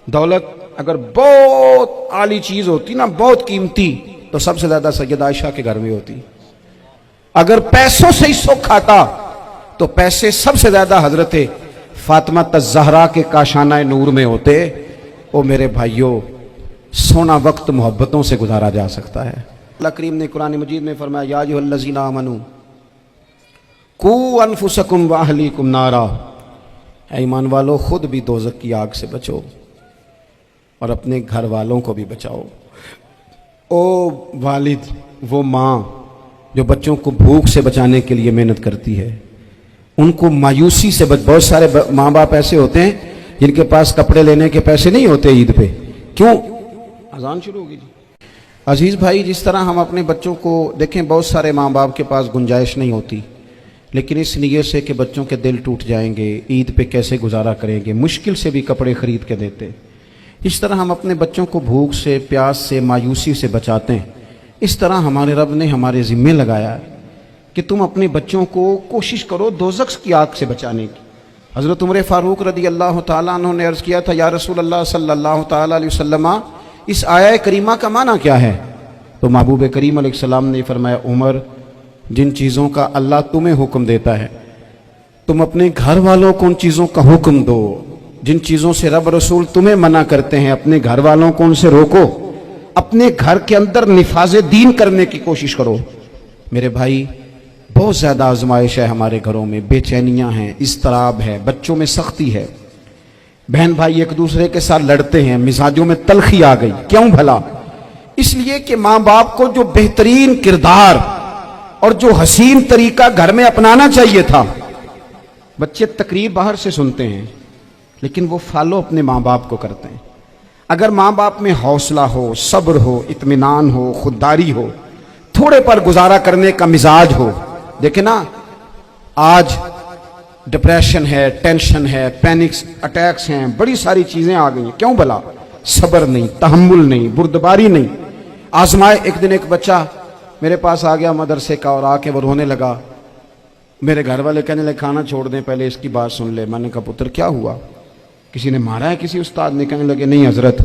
दौलत अगर बहुत आली चीज होती ना, बहुत कीमती, तो सबसे ज्यादा सैयदा आयशा के घर में होती। अगर पैसों से ही सुख आता तो पैसे सबसे ज्यादा हजरत फातिमा ज़हरा के काशाना नूर में होते। ओ मेरे भाइयों, सोना वक्त मोहब्बतों से गुजारा जा सकता है। अल्लाह करीम ने कुरान मजीद में फरमाया, या अय्युहल्लज़ीना आमनू कू अनफुसकुम व अहलीकुम नारा, ऐ ईमान वालों, खुद भी दोज़ख की आग से बचो और अपने घर वालों को भी बचाओ। ओ वालिद, वो माँ जो बच्चों को भूख से बचाने के लिए मेहनत करती है, उनको मायूसी से बहुत सारे माँ बाप ऐसे होते हैं जिनके पास कपड़े लेने के पैसे नहीं होते ईद पे। क्यों? अजान शुरू होगी जी। अजीज भाई, जिस तरह हम अपने बच्चों को देखें, बहुत सारे माँ बाप के पास गुंजाइश नहीं होती, लेकिन इस नीयत से कि बच्चों के दिल टूट जाएंगे, ईद पे कैसे गुजारा करेंगे, मुश्किल से भी कपड़े खरीद के देते। इस तरह हम अपने बच्चों को भूख से, प्यास से, मायूसी से बचाते हैं। इस तरह हमारे रब ने हमारे ज़िम्मे लगाया है कि तुम अपने बच्चों को कोशिश करो दोज़ख की आग से बचाने की। हज़रत उमर फ़ारूक रदी अल्लाह ताला अन्हु ने अर्ज़ किया था, या रसूल अल्लाह सल्लल्लाहु ताला अलैहि वसल्लम, इस आया करीमा का माना क्या है? तो महबूब करीम अलैहिस्सलाम ने फरमाया, उमर, जिन चीज़ों का अल्लाह तुम्हें हुक्म देता है, तुम अपने घर वालों को उन चीज़ों का हुक्म दो। जिन चीज़ों से रब रसूल तुम्हें मना करते हैं, अपने घर वालों को उनसे रोको। अपने घर के अंदर निफाज़े दीन करने की कोशिश करो। मेरे भाई, बहुत ज़्यादा आजमाइश है हमारे घरों में, बेचैनियाँ हैं, इज़्तिराब है, बच्चों में सख्ती है, बहन भाई एक दूसरे के साथ लड़ते हैं, मिजाजों में तलखी आ गई। क्यों भला? इसलिए कि माँ बाप को जो बेहतरीन किरदार और जो हसीन तरीका घर में अपनाना चाहिए था, बच्चे तकरीर बाहर से सुनते हैं लेकिन वो फॉलो अपने माँ बाप को करते हैं। अगर माँ बाप में हौसला हो, सब्र हो, इत्मीनान हो, खुददारी हो, थोड़े पर गुजारा करने का मिजाज हो। देखे ना, आज डिप्रेशन है, टेंशन है, पैनिक अटैक्स हैं, बड़ी सारी चीजें आ गई हैं। क्यों भला? सब्र नहीं, तहम्मुल नहीं, बुर्दबारी नहीं। आजमाए। एक दिन एक बच्चा मेरे पास आ गया मदरसे का और आके वो रोने लगा। मेरे घर वाले कहने लगे, खाना छोड़ दें, पहले इसकी बात सुन ले। मैंने कहा, पुत्र क्या हुआ? किसी ने मारा है? किसी उस्ताद ने? कहने लगे, नहीं हजरत,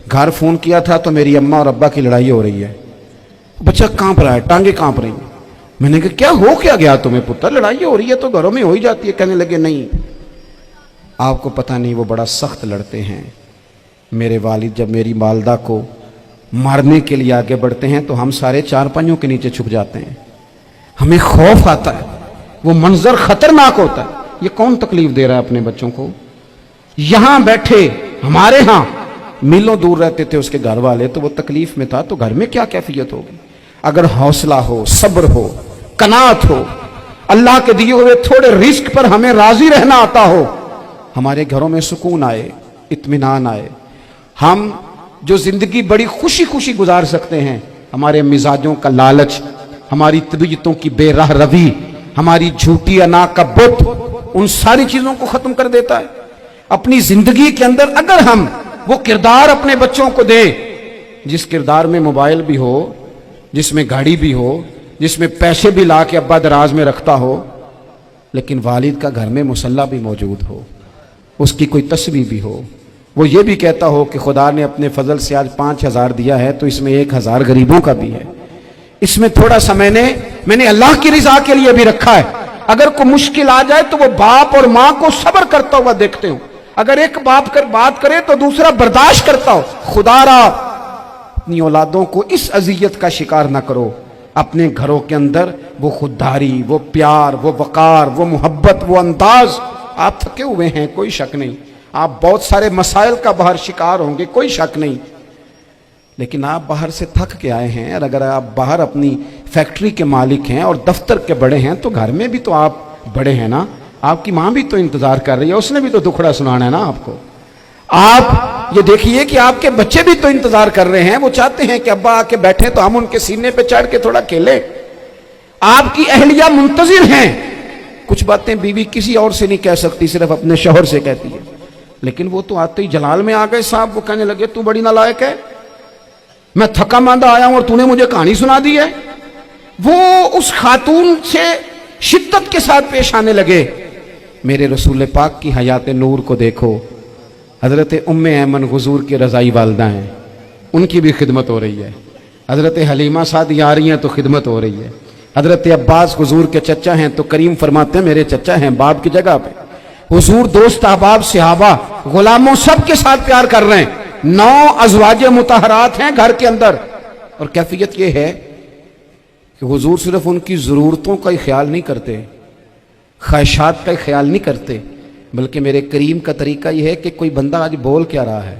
घर फोन किया था तो मेरी अम्मा और अब्बा की लड़ाई हो रही है। बच्चा कांप रहा है, टांगे कांप रही हैं। मैंने कहा, क्या हो क्या गया तुम्हें पुत्र? लड़ाई हो रही है तो घरों में हो ही जाती है। कहने लगे, नहीं, आपको पता नहीं, वो बड़ा सख्त लड़ते हैं। मेरे वालिद जब मेरी वालदा को मारने के लिए आगे बढ़ते हैं तो हम सारे चारपाइयों के नीचे छुप जाते हैं, हमें खौफ आता है, वो मंजर खतरनाक होता है। ये कौन तकलीफ दे रहा है अपने बच्चों को? यहां बैठे, हमारे यहां मीलों दूर रहते थे उसके घर वाले, तो वो तकलीफ में था, तो घर में क्या कैफियत होगी? अगर हौसला हो, सब्र हो, कनात हो, अल्लाह के दिए हुए थोड़े रिस्क पर हमें राजी रहना आता हो, हमारे घरों में सुकून आए, इत्मीनान आए, हम जो जिंदगी बड़ी खुशी खुशी गुजार सकते हैं। हमारे मिजाजों का लालच, हमारी तबीयतों की बेराह रवी, हमारी झूठी अना का बुत, उन सारी चीजों को खत्म कर देता है। अपनी जिंदगी के अंदर अगर हम वो किरदार अपने बच्चों को दें, जिस किरदार में मोबाइल भी हो, जिसमें गाड़ी भी हो, जिसमें पैसे भी ला के अब्बा दराज में रखता हो, लेकिन वालिद का घर में मुसल्ला भी मौजूद हो, उसकी कोई तस्वीर भी हो, वो ये भी कहता हो कि खुदा ने अपने फजल से आज 5,000 दिया है तो इसमें 1,000 गरीबों का भी है, इसमें थोड़ा सा मैंने अल्लाह की रिजा के लिए भी रखा है। अगर कोई मुश्किल आ जाए तो वो बाप और माँ को सब्र करता हुआ देखते हो। अगर एक बाप कर बात करे तो दूसरा बर्दाश्त करता हो। खुदारा अपनी औलादों को इस अजियत का शिकार ना करो। अपने घरों के अंदर वो खुददारी, वो प्यार, वो वकार, वो मोहब्बत, वो अंदाज। आप थके हुए हैं, कोई शक नहीं, आप बहुत सारे मसाइल का बाहर शिकार होंगे, कोई शक नहीं, लेकिन आप बाहर से थक के आए हैं। और अगर आप बाहर अपनी फैक्ट्री के मालिक हैं और दफ्तर के बड़े हैं तो घर में भी तो आप बड़े हैं ना। आपकी माँ भी तो इंतजार कर रही है, उसने भी तो दुखड़ा सुनाना है ना आपको। आप ये देखिए कि आपके बच्चे भी तो इंतजार कर रहे हैं, वो चाहते हैं कि अब्बा आके बैठे तो हम उनके सीने पे चढ़ के थोड़ा खेले। आपकी अहलिया मुंतजिर हैं। कुछ बातें बीवी किसी और से नहीं कह सकती, सिर्फ अपने शौहर से कहती है, लेकिन वो तो आते ही जलाल में आ गए साहब। वो कहने लगे, तू बड़ी नालायक है, मैं थका मांदा आया हूं और तूने मुझे कहानी सुना दी है। वो उस खातून से शिद्दत के साथ पेश आने लगे। मेरे रसूल पाक की हयात नूर को देखो, حضرت ام ایمن حضور کی رضائی والدہ ہیں، ان کی بھی خدمت ہو رہی ہے. حضرت حلیمہ سعدی آ رہی ہیں تو خدمت ہو رہی ہے. حضرت عباس حضور کے چچا ہیں تو کریم فرماتے ہیں میرے چچا ہیں باپ کی جگہ پہ. حضور دوست احباب صحابہ غلاموں سب کے ساتھ پیار کر رہے ہیں. 9 ازواج مطہرات ہیں گھر کے اندر. اور کیفیت یہ ہے کہ حضور صرف ان کی ضرورتوں کا ہی خیال نہیں کرتے، خواہشات کا ہی خیال نہیں کرتے، بلکہ میرے کریم کا طریقہ یہ ہے کہ کوئی بندہ آج بول کیا رہا ہے،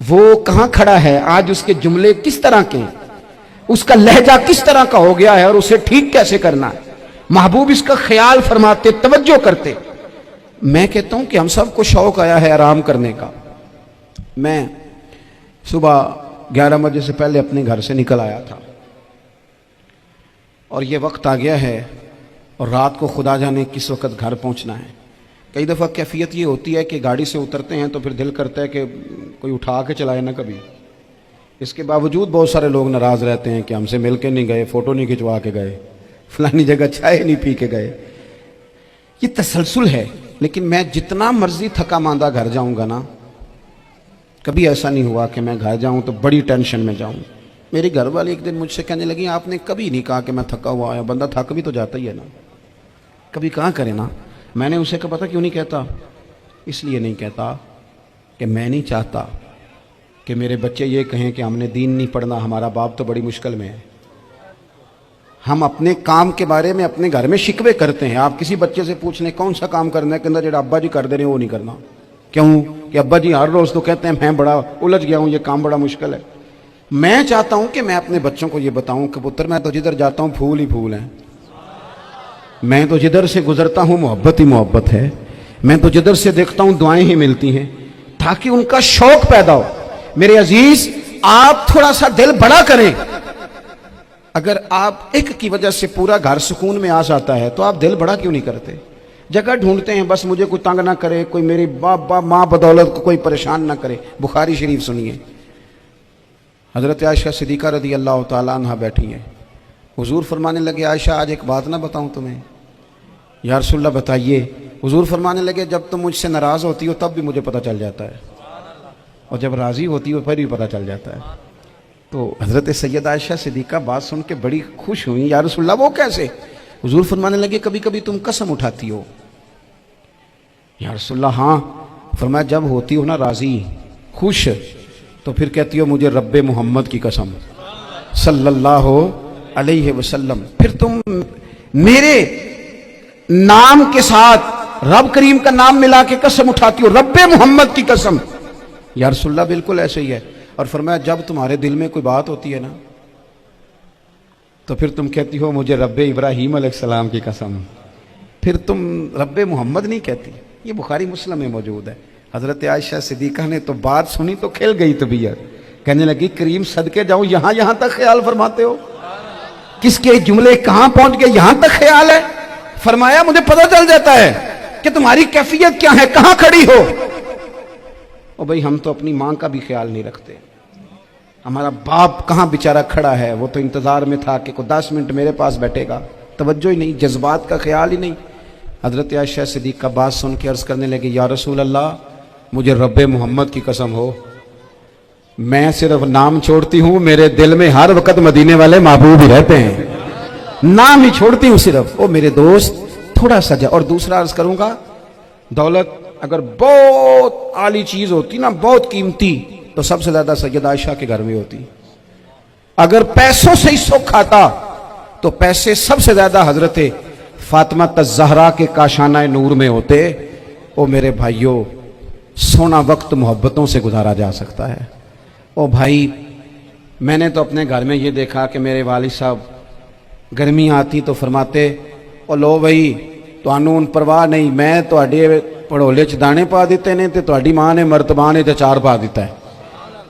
وہ کہاں کھڑا ہے آج، اس کے جملے کس طرح کے ہیں، اس کا لہجہ کس طرح کا ہو گیا ہے اور اسے ٹھیک کیسے کرنا ہے. محبوب اس کا خیال فرماتے، توجہ کرتے. میں کہتا ہوں کہ ہم سب کو شوق آیا ہے آرام کرنے کا. میں صبح 11 بجے سے پہلے اپنے گھر سے نکل آیا تھا اور یہ وقت آ گیا ہے اور رات کو خدا جانے کس وقت گھر پہنچنا ہے. کئی دفعہ کیفیت یہ ہوتی ہے کہ گاڑی سے اترتے ہیں تو پھر دل کرتا ہے کہ کوئی اٹھا کے چلائے نہ کبھی. اس کے باوجود بہت سارے لوگ ناراض رہتے ہیں کہ ہم سے مل کے نہیں گئے، فوٹو نہیں کھنچوا کے گئے، فلانی جگہ چائے نہیں پی کے گئے. یہ تسلسل ہے. لیکن میں جتنا مرضی تھکا ماندہ گھر جاؤں گا نا، کبھی ایسا نہیں ہوا کہ میں گھر جاؤں تو بڑی ٹینشن میں جاؤں. میری گھر والی ایک دن مجھ سے کہنے لگی آپ نے کبھی نہیں کہا کہ میں تھکا ہوا آیا. بندہ تھک بھی تو جاتا ہی ہے نا، کبھی کہاں کرے نا. میں نے اسے کہا پتہ کیوں نہیں کہتا؟ اس لیے نہیں کہتا کہ میں نہیں چاہتا کہ میرے بچے یہ کہیں کہ ہم نے دین نہیں پڑھنا، ہمارا باپ تو بڑی مشکل میں ہے. ہم اپنے کام کے بارے میں اپنے گھر میں شکوے کرتے ہیں. آپ کسی بچے سے پوچھ لیں کون سا کام کرنا ہے کہ اندر جڑا ابا جی کر دے رہے ہیں وہ نہیں کرنا. کیوں کہ ابا جی ہر روز تو کہتے ہیں میں بڑا الجھ گیا ہوں، یہ کام بڑا مشکل ہے. میں چاہتا ہوں کہ میں اپنے بچوں کو یہ بتاؤں کہ پتر میں تو جدھر جاتا ہوں پھول ہی پھول ہیں، میں تو جدھر سے گزرتا ہوں محبت ہی محبت ہے، میں تو جدھر سے دیکھتا ہوں دعائیں ہی ملتی ہیں، تاکہ ان کا شوق پیدا ہو. میرے عزیز آپ تھوڑا سا دل بڑا کریں. اگر آپ ایک کی وجہ سے پورا گھر سکون میں آ جاتا ہے تو آپ دل بڑا کیوں نہیں کرتے؟ جگہ ڈھونڈتے ہیں بس مجھے کوئی تنگ نہ کرے، کوئی میری باپ ماں بدولت کو کوئی پریشان نہ کرے. بخاری شریف سنیے، حضرت عائشہ صدیقہ رضی اللہ تعالیٰ عنہ بیٹھی ہیں. حضور فرمانے لگے عائشہ آج ایک بات نہ بتاؤں تمہیں؟ یا رسول اللہ بتائیے. حضور فرمانے لگے جب تم مجھ سے ناراض ہوتی ہو تب بھی مجھے پتہ چل جاتا ہے، اور جب راضی ہوتی ہو پھر بھی پتہ چل جاتا ہے. تو حضرت سید عائشہ صدیقہ بات سن کے بڑی خوش ہوئی. یا رسول اللہ وہ کیسے؟ حضور فرمانے لگے کبھی کبھی تم قسم اٹھاتی ہو. یا رسول اللہ ہاں. فرمایا جب ہوتی ہو نا راضی خوش تو پھر کہتی ہو مجھے رب محمد کی قسم صلی اللہ علیہ وسلم. پھر تم میرے نام کے ساتھ رب کریم کا نام ملا کے قسم اٹھاتی ہو رب محمد کی قسم. یا رسول اللہ بالکل ایسے ہی ہے. اور فرمایا جب تمہارے دل میں کوئی بات ہوتی ہے نا تو پھر تم کہتی ہو مجھے رب ابراہیم علیہ السلام کی قسم، پھر تم رب محمد نہیں کہتی. یہ بخاری مسلم میں موجود ہے. حضرت عائشہ صدیقہ نے تو بات سنی تو کھل گئی طبیعت، کہنے لگی کریم صدقے جاؤں یہاں تک خیال فرماتے ہو، کس کے جملے کہاں پہنچ گئے یہاں تک خیال ہے. فرمایا مجھے پتہ چل جاتا ہے کہ تمہاری کیفیت کیا ہے، کہاں کھڑی ہو. اور بھائی ہم تو اپنی ماں کا بھی خیال نہیں رکھتے. ہمارا باپ کہاں بیچارہ کھڑا ہے، وہ تو انتظار میں تھا کہ کوئی 10 منٹ میرے پاس بیٹھے گا. توجہ ہی نہیں، جذبات کا خیال ہی نہیں. حضرت عائشہ صدیقہ کا بات سن کے عرض کرنے لگے یا رسول اللہ مجھے رب محمد کی قسم ہو میں صرف نام چھوڑتی ہوں، میرے دل میں ہر وقت مدینے والے محبوب ہی رہتے ہیں، نام ہی چھوڑتی ہوں صرف. او میرے دوست تھوڑا سا جا. اور دوسرا عرض کروں گا دولت اگر بہت عالی چیز ہوتی نا، بہت قیمتی، تو سب سے زیادہ سیدہ عائشہ کے گھر میں ہوتی. اگر پیسوں سے ہی سکھ آتا تو پیسے سب سے زیادہ حضرت فاطمہ الزہرا کے کاشانہ نور میں ہوتے. او میرے بھائیوں سونا وقت محبتوں سے گزارا جا سکتا ہے. او بھائی میں نے تو اپنے گھر میں یہ دیکھا کہ میرے والد صاحب گرمی آتی تو فرماتے او لو بھائی تانوں پرواہ نہیں، میں تواڈے پڑھولے چ دانے پا دیتے نے تے تواڈی ماں نے مرتبہ نے تے چار پا دیتا ہے،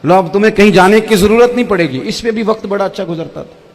لو اب تمہیں کہیں جانے کی ضرورت نہیں پڑے گی. اس پہ بھی وقت بڑا اچھا گزرتا تھا.